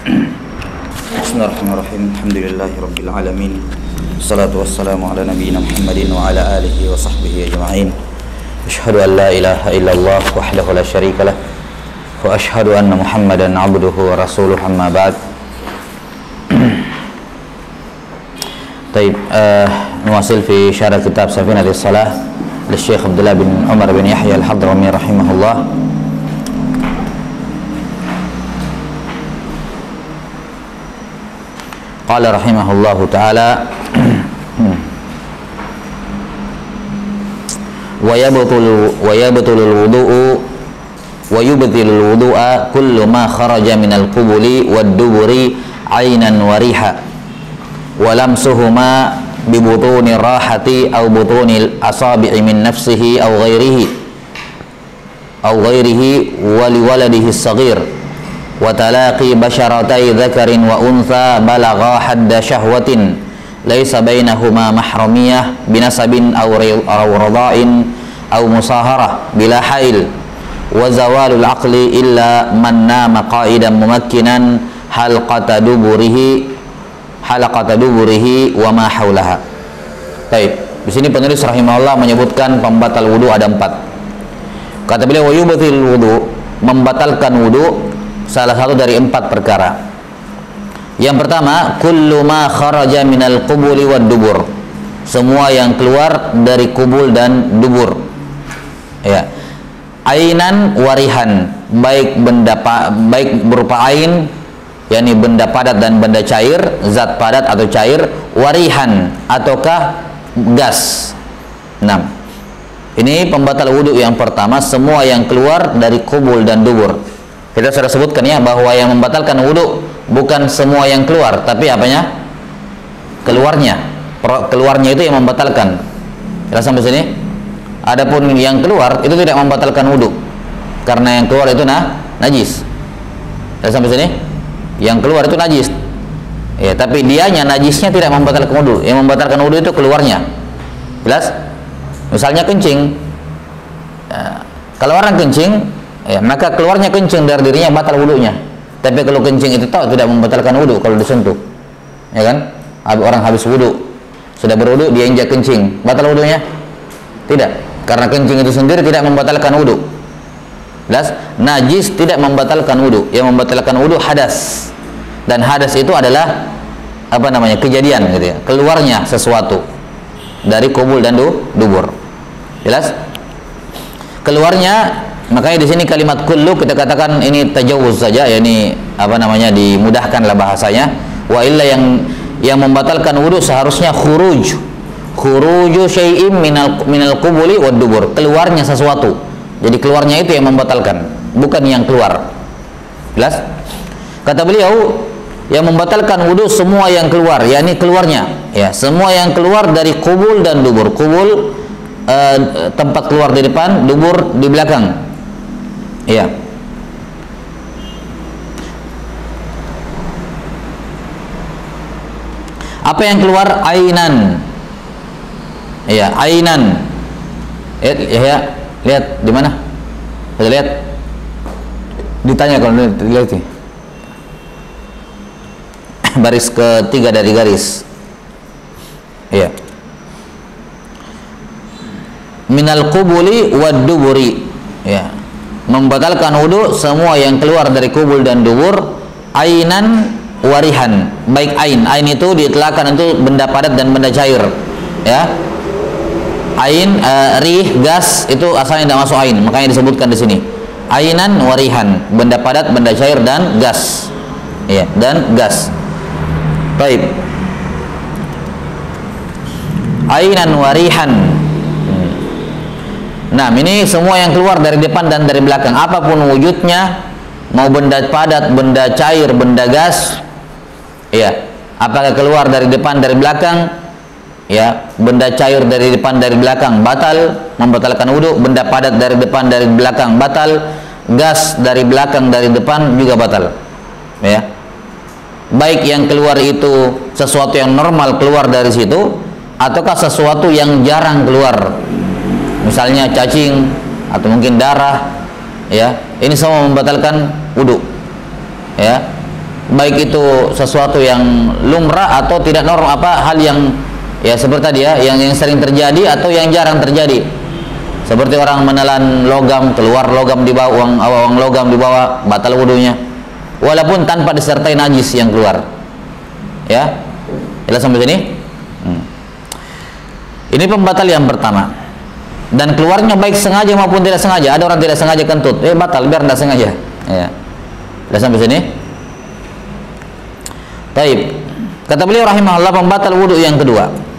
Bismillahirrahmanirrahim. Alhamdulillahirabbil alamin. Wassalatu wassalamu ala nabiyyina Muhammadin wa ala alihi wa sahbihi ajma'in. Asyhadu an la ilaha illallah wahdahu la syarika lah wa asyhadu anna Muhammadan abduhu wa rasuluhu, amma ba'd. Baik, nuwasil fi syarah kitab Safinatus Shalah li Syekh Abdullah bin Umar bin Yahya Al-Hadrami rahimahullah. Qala rahimahullahu ta'ala wa yabtulul wudu'u wa yubtilul wudu'a kullu ma kharaja minal qubuli wad duburi aynan wa riha wa lamsuhuma bi butuni rahati aw butunil asabi'i min nafsihi aw ghairihi wa liwaladihi as-saghir wa talaqi basyaratai dzakarin wa untha balagha hadda syahwatin laisa bainahuma mahramiyah binasabin aw radha'in aw musaharah bila hail wa zawalul aqli illa man nama qa'idan mumakkinan halqata duburihi wa ma haulaha. Baik, di sini penulis rahimahullah menyebutkan pembatal wudu ada 4. Kata beliau wa yubtil wudu, membatalkan wudu salah satu dari 4 perkara. Yang pertama, kullu ma kharaja minal qubuli wad dubur, semua yang keluar dari kubul dan dubur. Ya. Ainan warihan, baik berupa ain, yakni benda padat dan benda cair, zat padat atau cair, warihan ataukah gas. 6. Ini pembatal wudu yang pertama, semua yang keluar dari kubul dan dubur. Kita sudah sebutkan ya bahwa yang membatalkan wudu bukan semua yang keluar, tapi apanya? Keluarnya. Keluarnya itu yang membatalkan. Kita sampai sini. Adapun yang keluar itu tidak membatalkan wudu, karena yang keluar itu najis. Kita sampai sini. Yang keluar itu najis. Ya, tapi dianya najisnya tidak membatalkan wudu. Yang membatalkan wudu itu keluarnya. Jelas? Misalnya kencing. Ya, kalau orang kencing, ya, maka keluarnya kencing dari dirinya batal wudunya. Tapi kalau kencing itu tidak membatalkan wudu kalau disentuh, ya kan? Orang habis wudu, sudah berwudu, dia injak kencing, batal wudunya? Tidak, karena kencing itu sendiri tidak membatalkan wudu. Jelas? Najis tidak membatalkan wudu. Yang membatalkan wudu hadas, dan hadas itu adalah kejadian gitu ya, keluarnya sesuatu dari kubul dan dubur. Jelas? Keluarnya. Makanya di sini kalimat kullu kita katakan ini tajawuz saja, yakni dimudahkanlah bahasanya. Wa illa yang membatalkan wudu seharusnya khuruju syai'im minal qubuli wad dubur, keluarnya sesuatu. Jadi keluarnya itu yang membatalkan, bukan yang keluar. Jelas? Kata beliau, yang membatalkan wudu semua yang keluar, yakni keluarnya, ya, semua yang keluar dari kubul dan dubur. Kubul tempat keluar di depan, dubur di belakang. Iya. Apa yang keluar? Ainan. Iya, ainan. Lihat di mana? Kita lihat. Ditanya kalau lihat sih. Baris ketiga dari garis. Iya. Minal qubuli wad duburi. Ya. Membatalkan wudu semua yang keluar dari kubul dan dubur, ainan warihan, baik ain itu diitlakan itu benda padat dan benda cair, ya. Ain, rih, gas itu asalnya tidak masuk ain, makanya disebutkan di sini ainan warihan, benda padat, benda cair dan gas, ya, dan gas. Baik, ainan warihan. Nah, ini semua yang keluar dari depan dan dari belakang, apapun wujudnya, mau benda padat, benda cair, benda gas, ya, apakah keluar dari depan, dari belakang, ya, benda cair dari depan, dari belakang, batal, membatalkan wudu. Benda padat dari depan, dari belakang, batal. Gas dari belakang, dari depan juga batal, ya. Baik yang keluar itu sesuatu yang normal keluar dari situ, ataukah sesuatu yang jarang keluar, misalnya cacing atau mungkin darah, ya, ini semua membatalkan wudu, ya. baik itu sesuatu yang lumrah atau tidak normal, hal yang ya seperti tadi ya, yang sering terjadi atau yang jarang terjadi. Seperti orang menelan logam, keluar logam di bawah, uang logam di bawah, batal wudunya. Walaupun tanpa disertai najis yang keluar. Ya. Jelas sampai sini? Ini pembatal yang pertama. Dan keluarnya baik sengaja maupun tidak sengaja. Ada orang tidak sengaja kentut, batal biar tidak sengaja. Ya. Jelas sampai sini? Baik. Kata beliau rahimahullah, pembatal wudu yang kedua.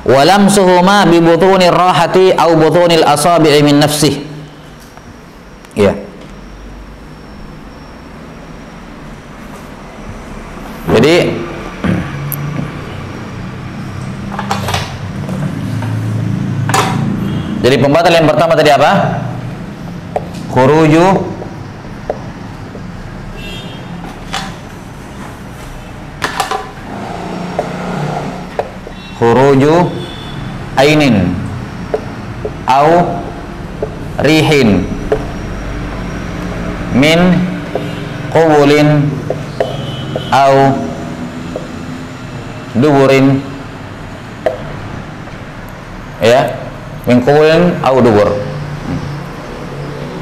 Walamsuhuma bi butunir rahati au butunil asabi'i min nafsih. Ya. Jadi pembatal yang pertama tadi apa? Khuruju ainin au rihin min qubulin au duburin, ya, min qubulin au dubur.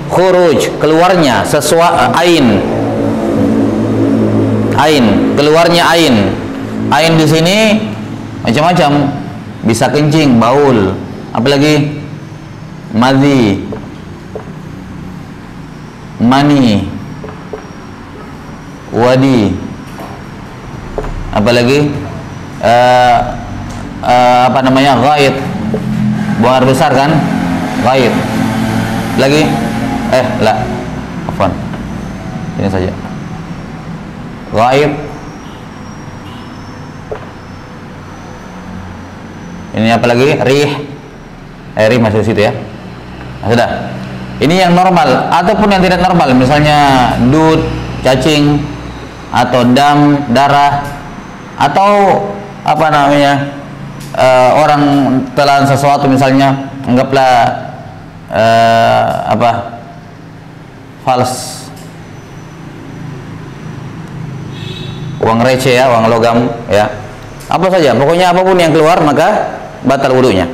Khuruj, keluarnya sesuatu, ain, keluarnya ain di sini macam-macam, bisa kencing, baul, apalagi madhi, mani, wadi, apalagi apa namanya, ghaid, buang air besar kan, ghaid, lagi afwan, ini saja, ghaid. Ini apa lagi? Rih masuk situ ya. Nah, sudah. Ini yang normal ataupun yang tidak normal, misalnya dud, cacing, atau dam, darah, atau apa namanya, orang telan sesuatu, misalnya anggaplah fals, uang receh ya, uang logam ya, apa saja, pokoknya apapun yang keluar maka batal wudunya.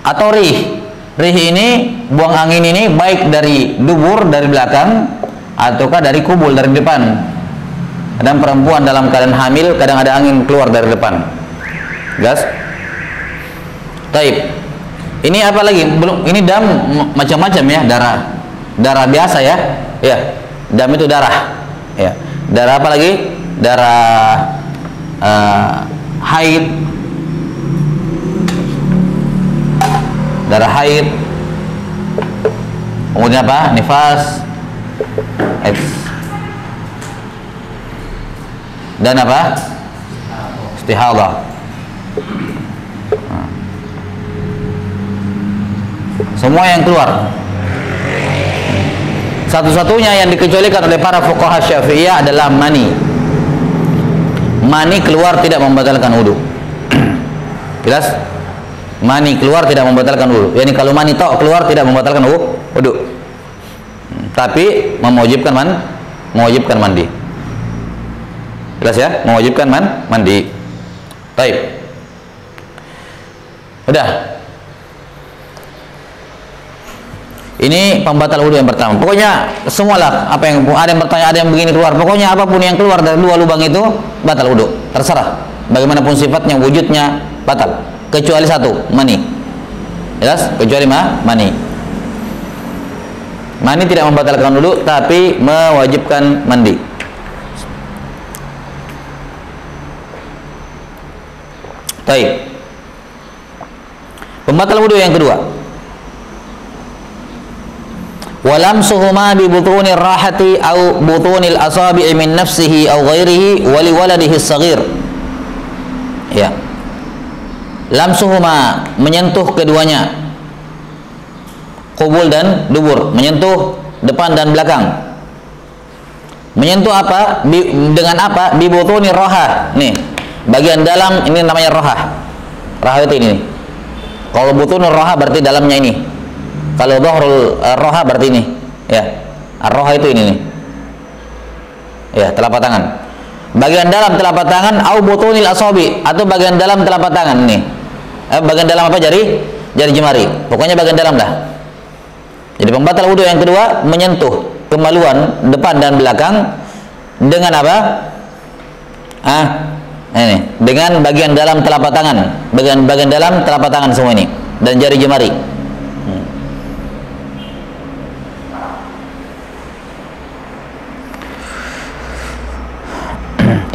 Atau rih ini, buang angin ini baik dari dubur, dari belakang, ataukah dari kubul, dari depan. Kadang perempuan dalam keadaan hamil, kadang ada angin keluar dari depan. Gas. Taib. Ini apa lagi? Belum, ini dam macam-macam ya, darah biasa ya. Ya, dam itu darah. Ya. Darah apa lagi? Darah haid, kemudian apa? Nifas, dan apa? Istihadah. Semua yang keluar. Satu-satunya yang dikecualikan oleh para fuqaha Syafi'iyah adalah mani. Mani keluar tidak membatalkan wudu. Jelas? Mani keluar tidak membatalkan wudu. Yani kalau mani tok keluar tidak membatalkan wudu. Tapi mewajibkan mandi. Jelas ya? Mewajibkan mandi. Baik. Udah. Ini pembatal wudu yang pertama. Pokoknya semualah, apa yang ada yang bertanya, ada yang begini keluar. Pokoknya apapun yang keluar dari dua lubang itu batal wudu. Terserah. Bagaimanapun sifatnya, wujudnya batal. Kecuali satu, mani. Jelas? Kecuali mani. Mani tidak membatalkan wudu, tapi mewajibkan mandi. Baik. Pembatal wudu yang kedua. Walamsuhuma bi butunir rahati au butunil asabi'i min nafsihi au ghairihi wa li waladihi as-saghir. Ya. Lamsuhuma, menyentuh keduanya, kubul dan dubur, menyentuh depan dan belakang. Menyentuh apa? Dengan apa? Bi butunir roha. Nih, bagian dalam ini namanya roha. Roha itu ini. Kalau butunur roha berarti dalamnya ini. Kalau dhahrul roha berarti ini. Ya. Ar-roha itu ini nih. Ya, telapak tangan. Bagian dalam telapak tangan au butunil asabi, atau bagian dalam telapak tangan nih. Bagian dalam apa? Jari jemari. Pokoknya bagian dalam lah. Jadi pembatal wudu yang kedua menyentuh kemaluan depan dan belakang dengan apa? Ini dengan bagian dalam telapak tangan, bagian dalam telapak tangan semua ini dan jari jemari.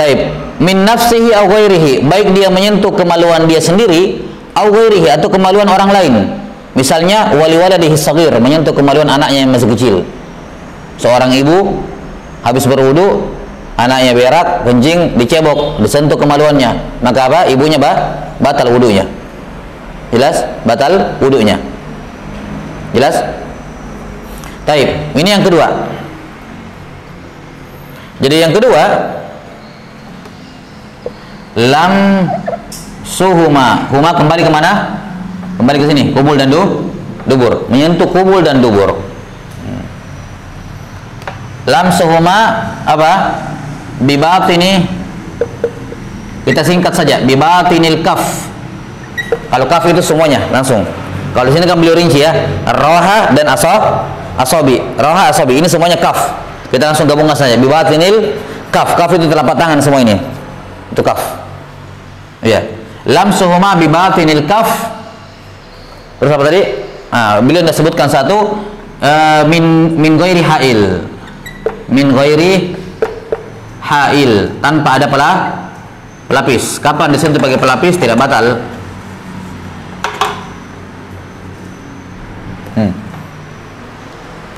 Taib min nafsihi au ghairihi, baik dia menyentuh kemaluan dia sendiri au ghairihi, atau kemaluan orang lain. Misalnya wali waladihi shaghir, menyentuh kemaluan anaknya yang masih kecil. Seorang ibu habis berwudu, anaknya berak, kencing, dicebok, disentuh kemaluannya, maka apa? Ibunya batal wudunya. Jelas? Batal wudunya. Jelas? Taib. Ini yang kedua. Jadi yang kedua, lam suhuma. Huma kembali kemana? Kembali ke sini. Kubul dan dubur. Menyentuh kubul dan dubur. Lam suhuma apa? Bibatini, kita singkat saja, bibatinil kaf. Kalau kaf itu semuanya langsung. Kalau di sini kan beliau rinci ya, roha dan asobi. Roha, asobi, ini semuanya kaf. Kita langsung gabungkan saja. Bibatinil kaf. Kaf itu telapak tangan semua ini. Itu kaf. Ya. Lamsuhuma bibatinil kaf. Terus apa tadi? Beliau sudah sebutkan satu, min ghairi hail. Min ghairi hail, tanpa ada pelapis. Kapan disentuh pakai pelapis tidak batal.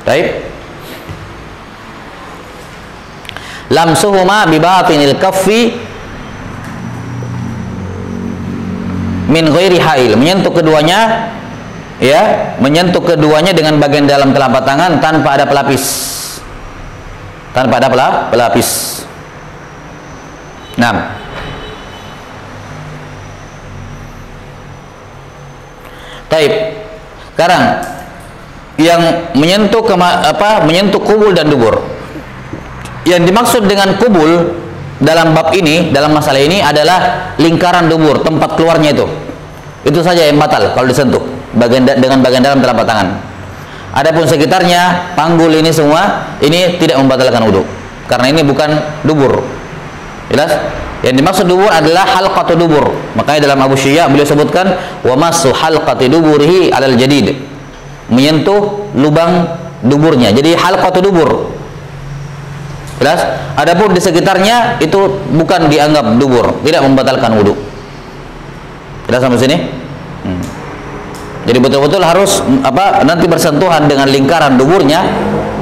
Baik. Lamsuhuma bibatinil kaffi min ghairi hail, menyentuh keduanya, ya, menyentuh keduanya dengan bagian dalam telapak tangan tanpa ada pelapis. Tanpa ada pelapis. 6. Taib. Sekarang yang menyentuh menyentuh kubul dan dubur. Yang dimaksud dengan kubul dalam bab ini, dalam masalah ini adalah lingkaran dubur, tempat keluarnya itu. Itu saja yang batal kalau disentuh dengan bagian dalam telapak tangan. Adapun sekitarnya, panggul ini semua, ini tidak membatalkan wudu. Karena ini bukan dubur. Jelas? Yang dimaksud dubur adalah halqatu dubur. Makanya dalam Abu Syia beliau sebutkan wa masu halqati duburihi alal jadid. Menyentuh lubang duburnya. Jadi halqatu dubur. Jelas? Adapun di sekitarnya itu bukan dianggap dubur, tidak membatalkan wudu. Jelas sampai sini? Jadi betul-betul harus nanti bersentuhan dengan lingkaran duburnya,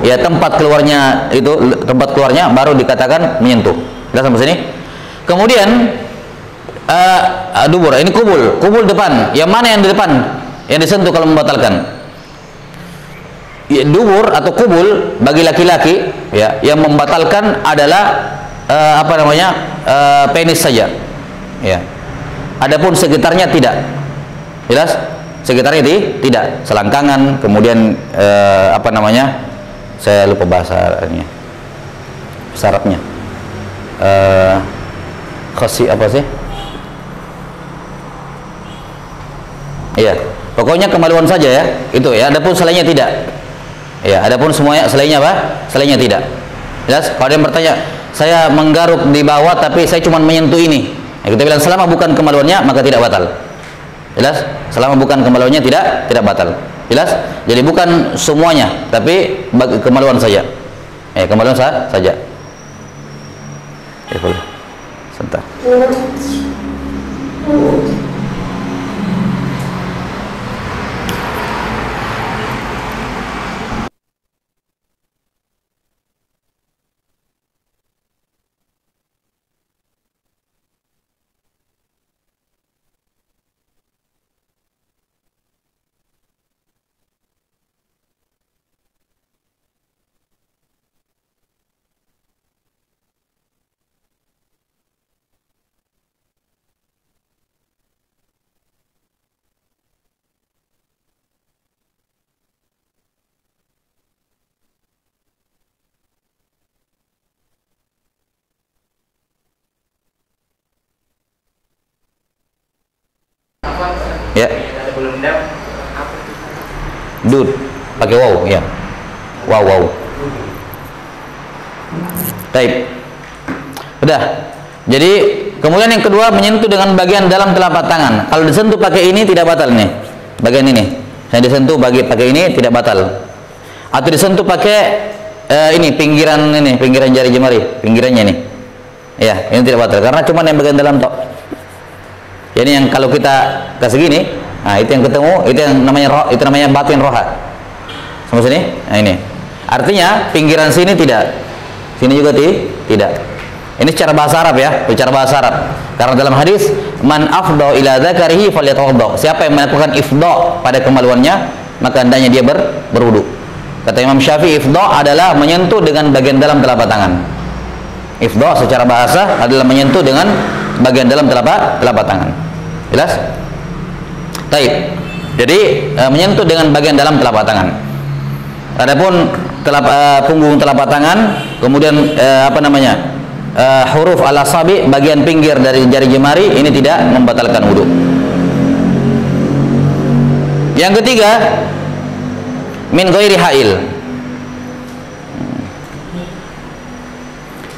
ya, tempat keluarnya baru dikatakan menyentuh. Jelas sampai sini? Kemudian dubur, ini kubul depan. Yang mana yang di depan yang disentuh kalau membatalkan? Ya, dubur atau kubul bagi laki-laki, ya, yang membatalkan adalah penis saja, ya. Adapun sekitarnya tidak. Jelas? Sekitarnya tidak, selangkangan, kemudian saya lupa bahasanya, syaratnya, khasi apa sih? Iya, pokoknya kemaluan saja ya, itu ya. Adapun selainnya tidak. Ya, adapun semuanya selainnya apa? Selainnya tidak. Jelas? Kalau ada yang bertanya, saya menggaruk di bawah tapi saya cuma menyentuh ini. Ya, kita bilang selama bukan kemaluannya maka tidak batal. Jelas? Selama bukan kemaluannya tidak batal. Jelas? Jadi bukan semuanya, tapi kemaluan saja. Kemaluan saja. Boleh. Sebentar. Ya. Dud pakai waw ya. Wow. Baik. Udah. Jadi kemudian yang kedua menyentuh dengan bagian dalam telapak tangan. Kalau disentuh pakai ini tidak batal nih. Bagian ini. Saya disentuh pakai ini tidak batal. Atau disentuh pakai ini pinggiran jari jemari, pinggirannya ini. Ya, ini tidak batal karena cuma yang bagian dalam tok. Jadi yang kalau kita kasih gini, nah itu yang ketemu, itu yang namanya batin roha. Sama sini, nah ini. Artinya pinggiran sini tidak, sini juga tidak. Ini secara bahasa Arab ya, bicara bahasa Arab. Karena dalam hadis, man afdha ila dzakarihi falyatawadda. Siapa yang melakukan ifdha pada kemaluannya, maka hendaknya dia berwudu. Kata Imam Syafi'i, ifdha adalah menyentuh dengan bagian dalam telapak tangan. Ifdha secara bahasa adalah menyentuh dengan bagian dalam telapak tangan. Jelas? Baik. Jadi menyentuh dengan bagian dalam telapak tangan. Adapun punggung telapak tangan, kemudian huruf al-asabi bagian pinggir dari jari jemari ini tidak membatalkan wudu. Yang ketiga, min ghairi hail.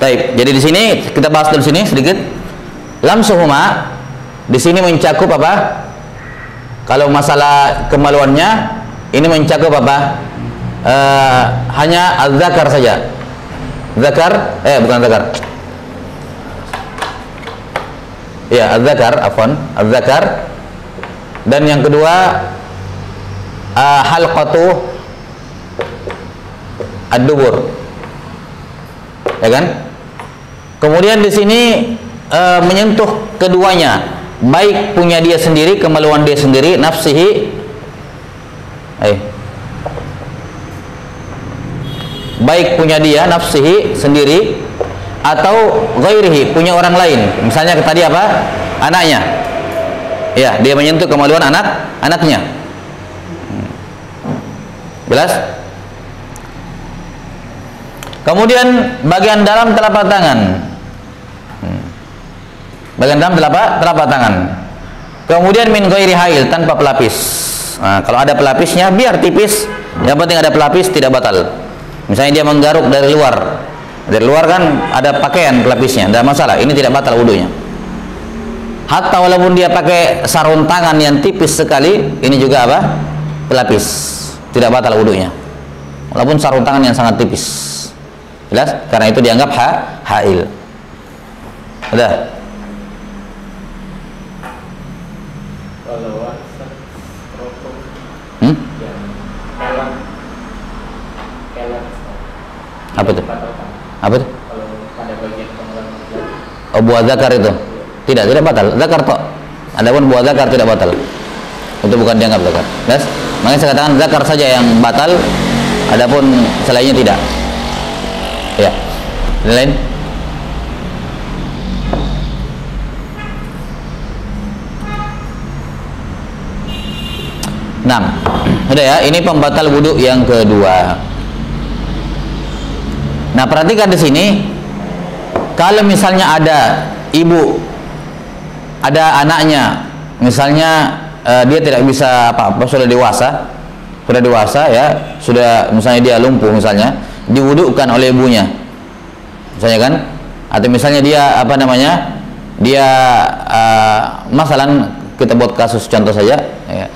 Baik, jadi di sini kita bahas dulu sini sedikit. Lamsuhuma di sini mencakup apa? Kalau masalah kemaluannya ini mencakup apa? Hanya az-zakar saja. Bukan zakar. Ya, az-zakar, afwan, az-zakar. Dan yang kedua halqatu ad-dubur. Ya kan? Kemudian di sini menyentuh keduanya, baik punya dia sendiri, kemaluan dia sendiri, nafsihi, baik punya dia nafsihi sendiri atau ghairihi punya orang lain. Misalnya tadi apa? Anaknya. Ya, dia menyentuh kemaluan anaknya. Jelas? Kemudian bagian dalam telapak tangan. Bagian dalam telapak tangan. Kemudian min ghairi hail, tanpa pelapis. Nah, kalau ada pelapisnya biar tipis, yang penting ada pelapis tidak batal. Misalnya dia menggaruk dari luar. Dari luar kan ada pakaian pelapisnya, tidak masalah. Ini tidak batal wudunya. Hatta walaupun dia pakai sarung tangan yang tipis sekali, ini juga apa? Pelapis. Tidak batal wudunya. Walaupun sarung tangan yang sangat tipis. Jelas? Karena itu dianggap hail. Udah. Apa itu? Apa itu? Oh, buah zakar itu tidak batal. Zakar toh. Adapun buah zakar tidak batal. Itu bukan dianggap zakar. Jelas? Makanya saya katakan zakar saja yang batal. Adapun selainnya tidak. Ya. Lain? Nah, udah ya. Ini pembatal wudu yang kedua. Nah, perhatikan di sini. Kalau misalnya ada ibu, ada anaknya, misalnya dia tidak bisa apa-apa, sudah dewasa ya, sudah misalnya dia lumpuh misalnya, diwudukan oleh ibunya, misalnya kan, atau misalnya dia apa namanya, dia masalah kita buat kasus contoh saja, ya.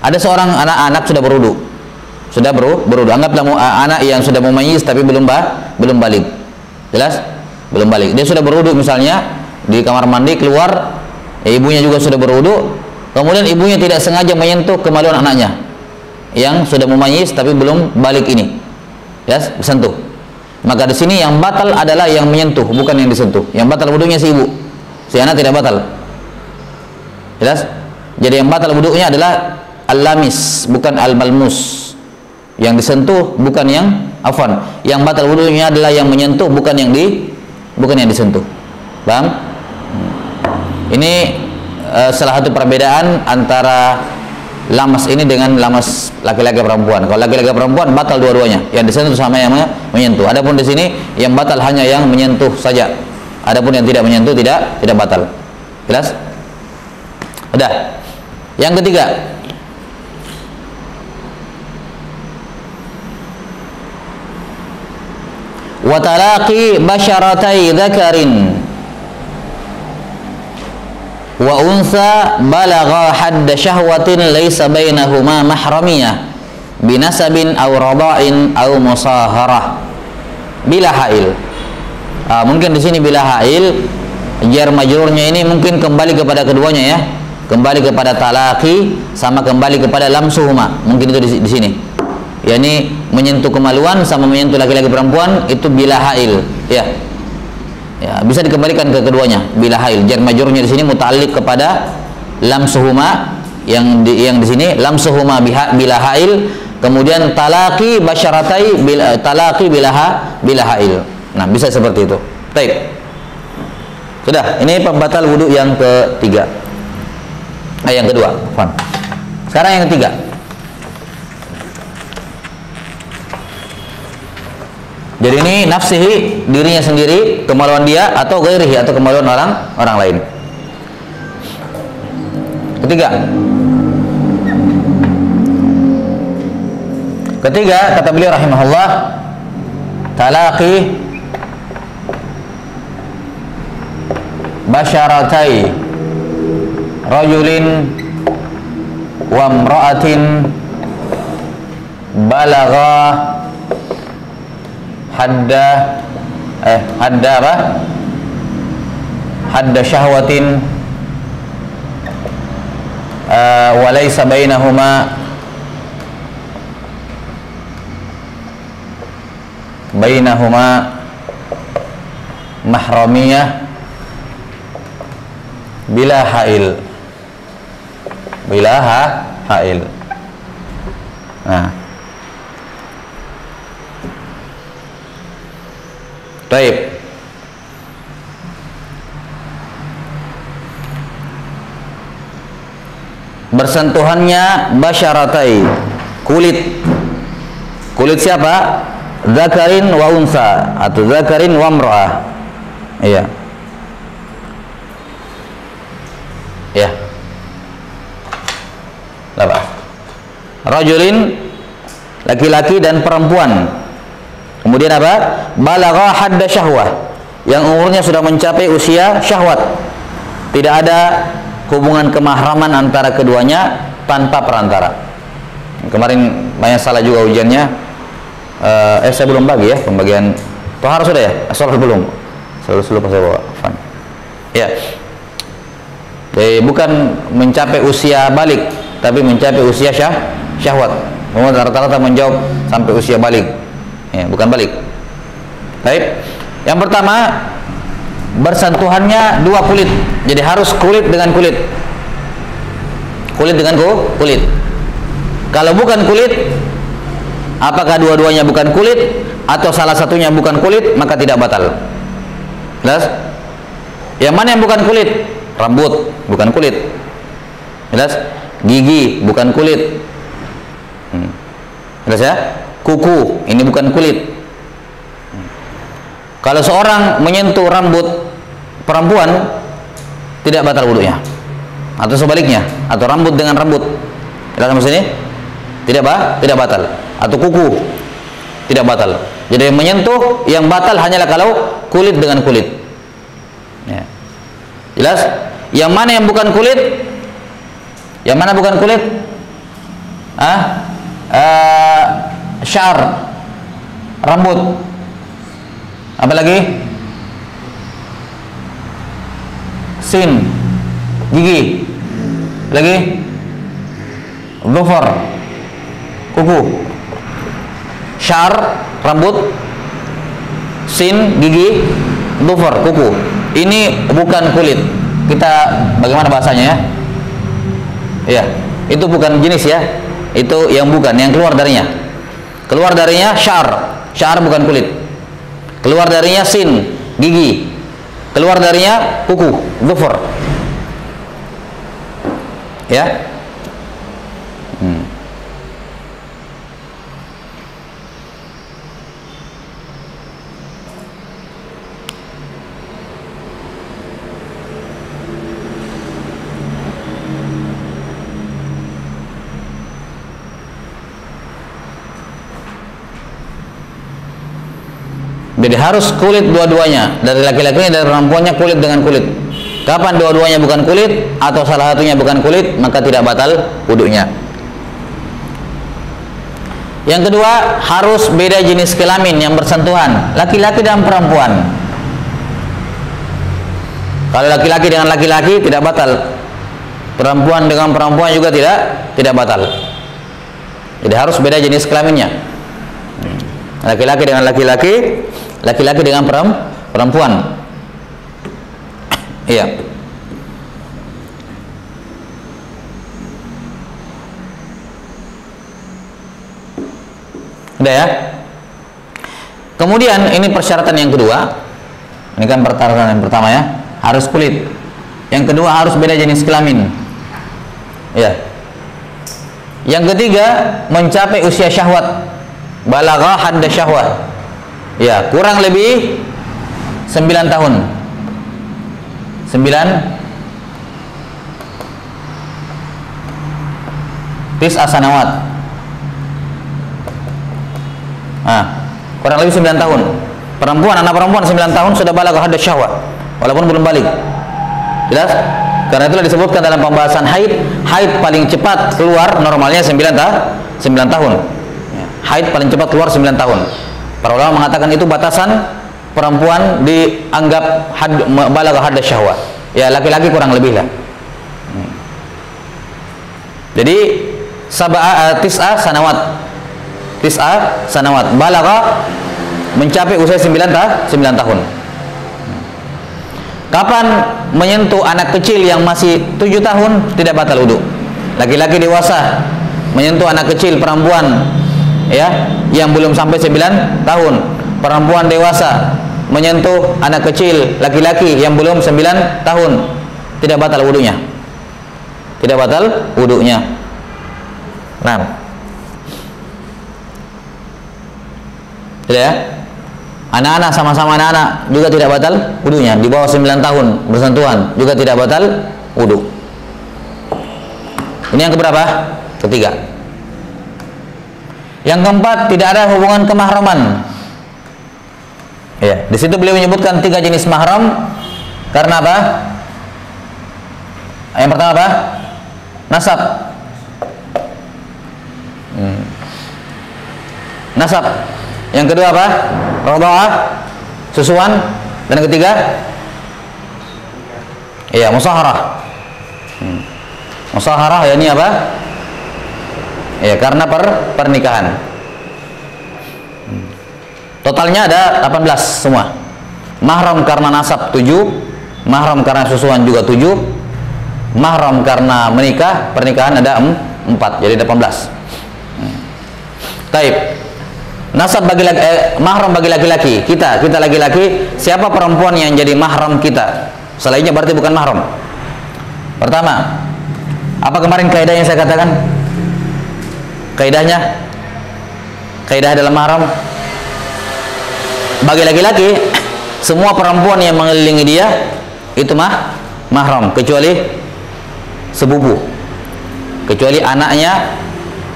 Ada seorang anak sudah berwudu, anggaplah anak yang sudah mumayyiz tapi belum balik, jelas, belum balik, dia sudah berwudu misalnya di kamar mandi keluar, ibunya juga sudah berwudu, kemudian ibunya tidak sengaja menyentuh kemaluan anaknya yang sudah mumayyiz tapi belum balik ini, jelas, disentuh. Maka di sini yang batal adalah yang menyentuh, bukan yang disentuh. Yang batal wudunya si ibu, si anak tidak batal, jelas. Jadi yang batal wudunya adalah al-lamis, bukan al-malmus. Yang disentuh bukan yang afwan. Yang batal wudunya adalah yang menyentuh, bukan yang disentuh. Paham? Ini salah satu perbedaan antara lamas ini dengan lamas laki-laki perempuan. Kalau laki-laki perempuan batal dua-duanya, yang disentuh sama yang menyentuh. Adapun di sini yang batal hanya yang menyentuh saja. Adapun yang tidak menyentuh tidak batal. Jelas? Udah. Yang ketiga, wa talaqi basyaratai dzakarin wa unsa balagha hadda syahwatin laisa bainahuma mahramiyah binasabin aw rada'in aw musaharah bila hail. Mungkin di sini bila hail jar majrurnya ini mungkin kembali kepada keduanya ya. Kembali kepada talaqi sama kembali kepada lamsuhuma. Mungkin itu di sini. yakni menyentuh kemaluan sama menyentuh laki-laki perempuan itu bila hail, ya. Ya, bisa dikembalikan ke keduanya bila hail. Jar majrurnya di sini muta'alliq kepada lamsuhuma, yang di sini lamsuhuma bila hail, kemudian talaqi basyaratai talaqi bila hail. Nah, bisa seperti itu. Baik. Sudah, ini pembatal wudu yang ketiga. Yang kedua, Fon. Sekarang yang ketiga. Jadi ini nafsihi, dirinya sendiri, kemaluan dia, atau ghairihi, atau kemaluan orang lain. Ketiga, kata beliau rahimahullah, talaqi basyaratai rajulin wa imra'atin balagha hadda apa? Hadda syahwatin wa laysa bainahuma mahramiyah bila hail. Nah, baik. Bersentuhannya basyaratai, kulit siapa? Zakarin wa unsa atau zakarin wa imra'ah. Iya. Ya. Apa? Rajulin, laki-laki dan perempuan. Kemudian apa? Balagha hadda syahwah, yang umurnya sudah mencapai usia syahwat. Tidak ada hubungan kemahraman antara keduanya tanpa perantara. Kemarin banyak salah juga ujiannya. Saya belum bagi ya pembagian tohar sudah ya? Asal belum. Selalu pas saya bawa. Ya. Jadi bukan mencapai usia balik, tapi mencapai usia syahwat. Memang rata-rata menjawab sampai usia balik. Ya, bukan balik. Baik. Yang pertama, bersentuhannya dua kulit. Jadi harus kulit dengan kulit. Kulit dengan kulit. Kalau bukan kulit, apakah dua-duanya bukan kulit atau salah satunya bukan kulit, maka tidak batal. Jelas? Yang mana yang bukan kulit? Rambut bukan kulit. Jelas? Gigi bukan kulit. Jelas ya? Kuku ini bukan kulit. Kalau seorang menyentuh rambut perempuan, tidak batal wudunya. Atau sebaliknya, atau rambut dengan rambut. Jelas maksud ini? Tidak batal. Atau kuku tidak batal. Jadi menyentuh yang batal hanyalah kalau kulit dengan kulit. Ya. Jelas? Yang mana yang bukan kulit? Yang mana bukan kulit? Syar, rambut. Apa lagi? Sin, gigi. Lagi? Dhufar, kuku. Syar, rambut. Sin, gigi. Dhufar, kuku. Ini bukan kulit. Kita bagaimana bahasanya ya? Iya, itu bukan jenis ya. Itu yang bukan, yang keluar darinya. Keluar darinya syar bukan kulit. Keluar darinya sin, gigi. Keluar darinya kuku, dhufar. Ya. Jadi harus kulit dua-duanya, dari laki-lakinya dan perempuannya kulit dengan kulit. Kapan dua-duanya bukan kulit atau salah satunya bukan kulit, maka tidak batal wudunya. Yang kedua, harus beda jenis kelamin yang bersentuhan, laki-laki dan perempuan. Kalau laki-laki dengan laki-laki tidak batal, perempuan dengan perempuan juga tidak batal. Jadi harus beda jenis kelaminnya. Laki-laki dengan laki-laki, laki-laki dengan perempuan. Iya. Udah ya. Kemudian ini persyaratan yang kedua. Ini kan persyaratan yang pertama ya, harus kulit. Yang kedua harus beda jenis kelamin. Ya. Yang ketiga mencapai usia syahwat. Balagha hadda syahwat. Ya, kurang lebih 9 tahun. 9 sanawat. Kurang lebih 9 tahun. Perempuan, anak perempuan 9 tahun sudah balagha hadda syahwat walaupun belum balik. Jelas? Karena itulah disebutkan dalam pembahasan haid paling cepat keluar normalnya 9 tahun. Haid paling cepat keluar 9 tahun. Para ulama mengatakan itu batasan perempuan dianggap balagha hadda syahwat. Ya, laki-laki kurang lebih lah. Jadi tis'a sanawat balagha mencapai usia 9 tahun. Kapan menyentuh anak kecil yang masih 7 tahun tidak batal wudu. Laki-laki dewasa menyentuh anak kecil perempuan ya yang belum sampai 9 tahun. Perempuan dewasa menyentuh anak kecil laki-laki yang belum 9 tahun tidak batal wudunya. Tidak batal wudunya. Nah. Tidak ya? Anak-anak sama-sama anak-anak juga tidak batal wudunya. Di bawah 9 tahun bersentuhan juga tidak batal wudu. Ini yang keberapa? Ketiga. Yang keempat, tidak ada hubungan kemahraman. Ya, di situ beliau menyebutkan 3 jenis mahram karena apa? Yang pertama apa? Nasab. Nasab. Yang kedua apa? Radha'ah, susuan. Dan yang ketiga? Iya, musaharah. Musaharah ya ini apa? Ya, karena pernikahan. Totalnya ada 18 semua. Mahram karena nasab 7, mahram karena susuan juga 7, mahram karena pernikahan ada 4, jadi 18. Taib. Nasab bagi mahram bagi laki-laki, kita laki-laki, siapa perempuan yang jadi mahram kita? Selainnya berarti bukan mahram. Pertama, apa kemarin kaidah yang saya katakan? Kaidah dalam mahram bagi laki-laki, semua perempuan yang mengelilingi dia itu mahram kecuali sepupu, kecuali anaknya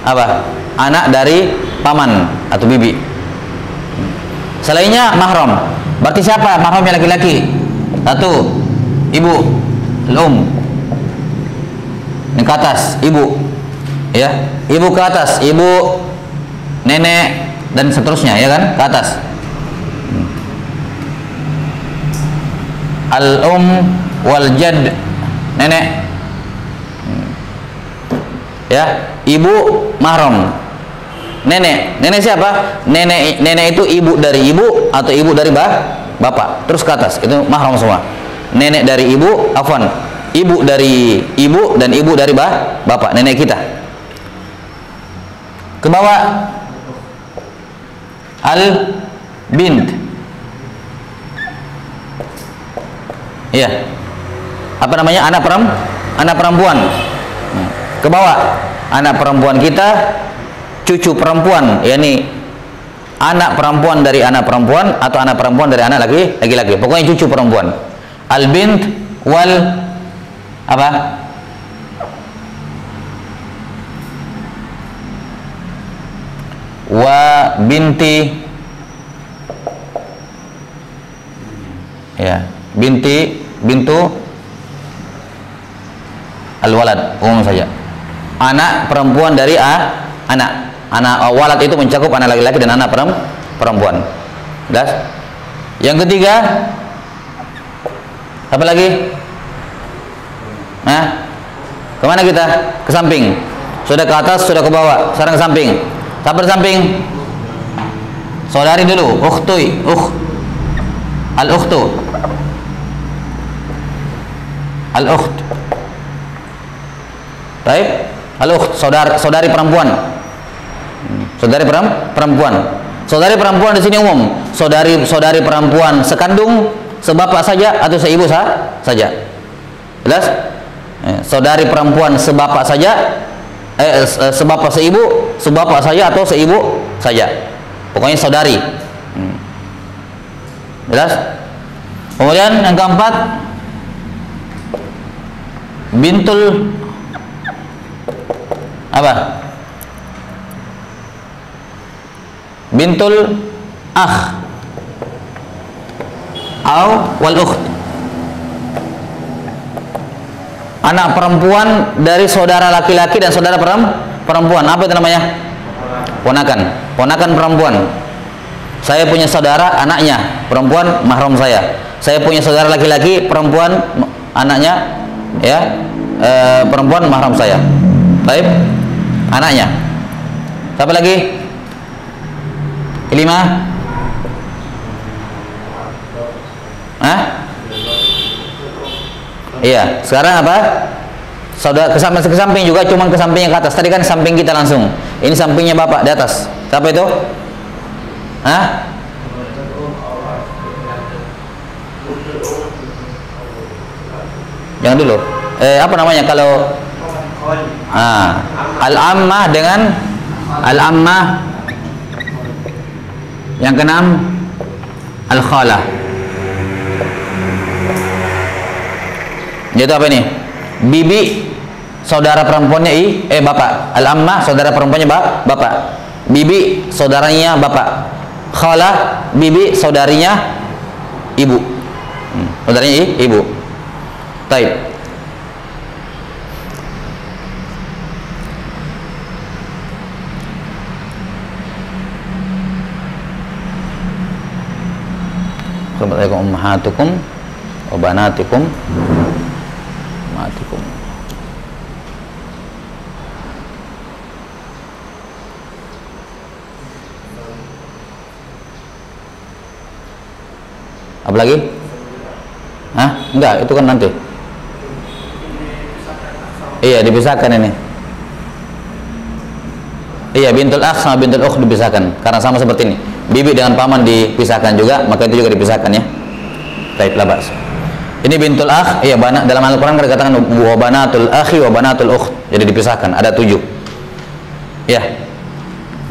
apa? Anak dari paman atau bibi. Selainnya mahram. Berarti siapa mahramnya laki-laki? Satu, ibu, ini ke atas, ibu. Ya, ibu ke atas, ibu, nenek dan seterusnya ya kan? Ke atas. Wal jad, nenek. Ya, ibu mahram. Nenek siapa? Nenek itu ibu dari ibu atau ibu dari bapak. Terus ke atas, itu mahram semua. Nenek dari ibu, ibu dari ibu dan ibu dari bapak, nenek kita. Ke bawah, al bint. Iya. Apa namanya? Anak perempuan. Ke bawah, anak perempuan kita, cucu perempuan, yakni anak perempuan dari anak perempuan atau anak perempuan dari anak laki-laki. Pokoknya cucu perempuan. Al bint wal apa? Wa binti Ya, bintu al-walad umum saja. Anak perempuan dari anak walad itu mencakup anak laki-laki dan anak perempuan. Jelas? Yang ketiga apa lagi? Nah, kemana kita? Ke samping. Sudah ke atas, sudah ke bawah. Sekarang ke samping. Siapa di samping? Saudari dulu. Al-ukhtu. Al-ukht. Baik. Al-ukht, saudari perempuan. Saudari perempuan. Saudari perempuan di sini umum. Saudari perempuan sekandung, sebapak saja atau seibu saja. Jelas? Saudari perempuan sebapak saja, sebapak seibu, sebapak saja atau seibu saja. Pokoknya saudari. Jelas? Kemudian yang keempat, bintul apa? Bintul akh wal ukht. Anak perempuan dari saudara laki-laki dan saudara perempuan. Apa itu namanya? Ponakan perempuan. Saya punya saudara, anaknya perempuan, mahram saya. Saya punya saudara laki-laki, perempuan, anaknya, ya, perempuan, mahram saya. Baik, anaknya. Siapa lagi? Kelima? Iya, sekarang apa? Saudara ke samping juga, cuma ke sampingnya ke atas. Tadi kan samping kita langsung. Ini sampingnya bapak di atas. Siapa itu? Jangan dulu. Apa namanya kalau al-ammah dengan al-ammah. Yang keenam al-khalah. Itu apa ini? Bibi saudara perempuannya bapak. Al-ammah saudara perempuannya bapak. Bibi saudaranya bapak. Khalah bibi saudarinya ibu. Saudaranya ibu. Baik. Assalamualaikum ummahatukum wa banatikum. Apa lagi? Enggak, itu kan nanti. Iya, dipisahkan ini. Iya, bintul akh sama bintul ukh dipisahkan karena sama seperti ini. Bibi dengan paman dipisahkan juga, maka itu juga dipisahkan ya. Baik, labas. Ini bintul akh, iya, dalam Al-Qur'an dikatakan wa banatul akhi wa banatul ukh. Jadi dipisahkan, ada 7. Ya.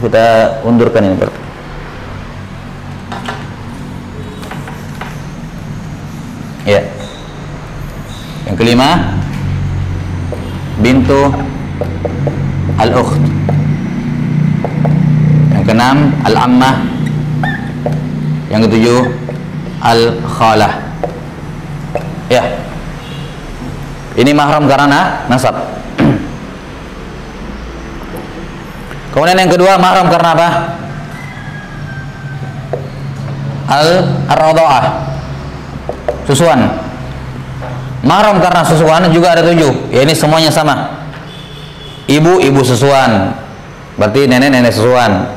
Kita undurkan ini, Pak. Ya. Yang kelima, bintu al-ukht. Yang keenam, al-ammah. Yang ketujuh, al-khalah. Ya. Ini mahram karena nasab. Kemudian yang kedua, mahram karena apa? Al-radha'ah. Susuan. Mahram karena susuan juga ada 7. Ya, ini semuanya sama. Ibu susuan. Berarti nenek susuan.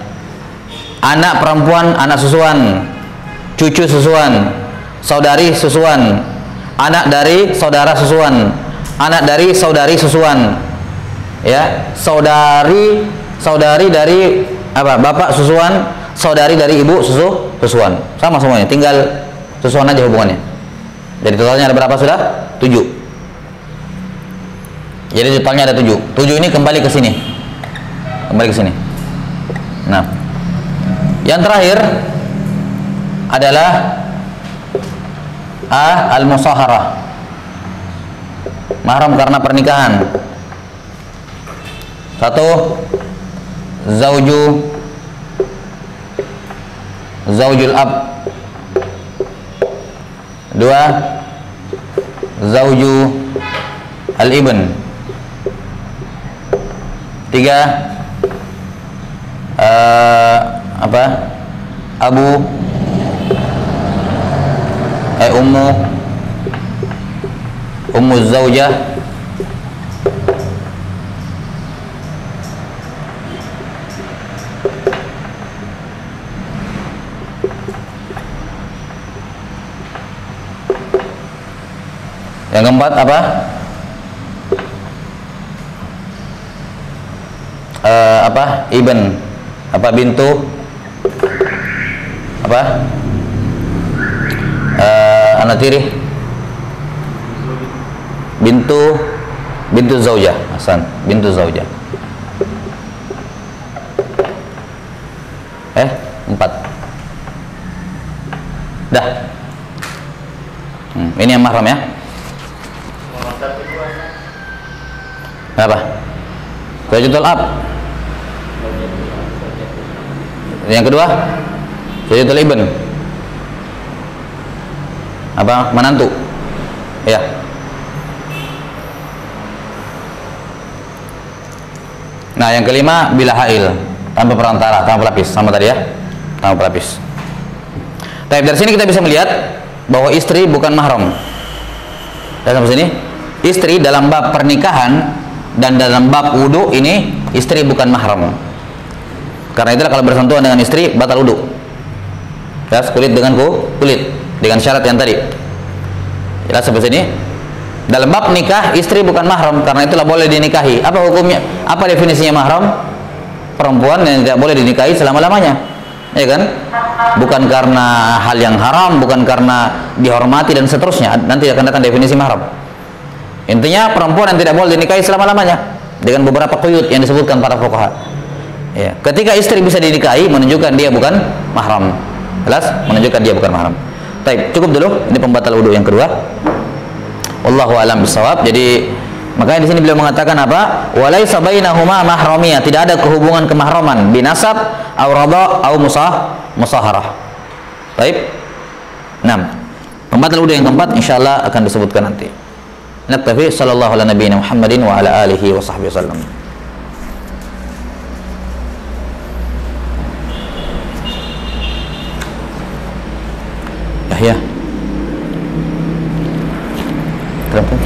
Anak perempuan anak susuan. Cucu susuan. Saudari susuan. Anak dari saudara susuan. Anak dari saudari susuan. Ya, saudari dari apa? Bapak susuan, saudari dari ibu susuan. Sama semuanya, tinggal susuan aja hubungannya. Jadi totalnya ada berapa sudah? 7. Jadi totalnya ada 7. 7 ini kembali ke sini. Nah, yang terakhir adalah al-musaharah. Mahram karena pernikahan. 1. Zaujul ab. Dua, zauju al-ibn. Tiga, abu ummu zaujah. Yang keempat apa? Ibn, bintu, anak tiri, bintu zaujah. Hasan, bintu zaujah. Empat. Dah. Ini yang mahram ya. Apa? Zaujatul ab. Yang kedua, zaujatul ibn. Menantu. Ya. Nah, yang kelima bila hail, tanpa perantara, tanpa pelapis, sama tadi ya. Tanpa pelapis. Tapi dari sini kita bisa melihat bahwa istri bukan mahram. Dan sampai sini, istri dalam bab pernikahan dan dalam bab wudu ini istri bukan mahram. Karena itulah kalau bersentuhan dengan istri batal wudu. Jelas, kulit dengan kulit dengan syarat yang tadi. Jelas sampai sini. Dalam bab nikah istri bukan mahram, karena itulah boleh dinikahi. Apa hukumnya? Apa definisinya mahram? Perempuan yang tidak boleh dinikahi selama-lamanya. Ya kan? Bukan karena hal yang haram, bukan karena dihormati dan seterusnya. Nanti akan datang definisi mahram. Intinya perempuan yang tidak boleh dinikahi selama-lamanya dengan beberapa quyut yang disebutkan para fuqaha. Ya, ketika istri bisa dinikahi menunjukkan dia bukan mahram. Jelas? Menunjukkan dia bukan mahram. Baik, cukup dulu. Ini pembatal wudu yang kedua. Wallahu a'lam bishawab. Jadi makanya di sini beliau mengatakan apa? Walaisa bainahuma mahramiyah, tidak ada kehubungan kemahraman binasab aw radha aw musaharah. Baik. 6. Pembatal wudu yang keempat insyaallah akan disebutkan nanti. Naktafi sallallahu ala nabiyina Muhammadin wa ala alihi wa sahbihi wasallam. Ya. Kenapa?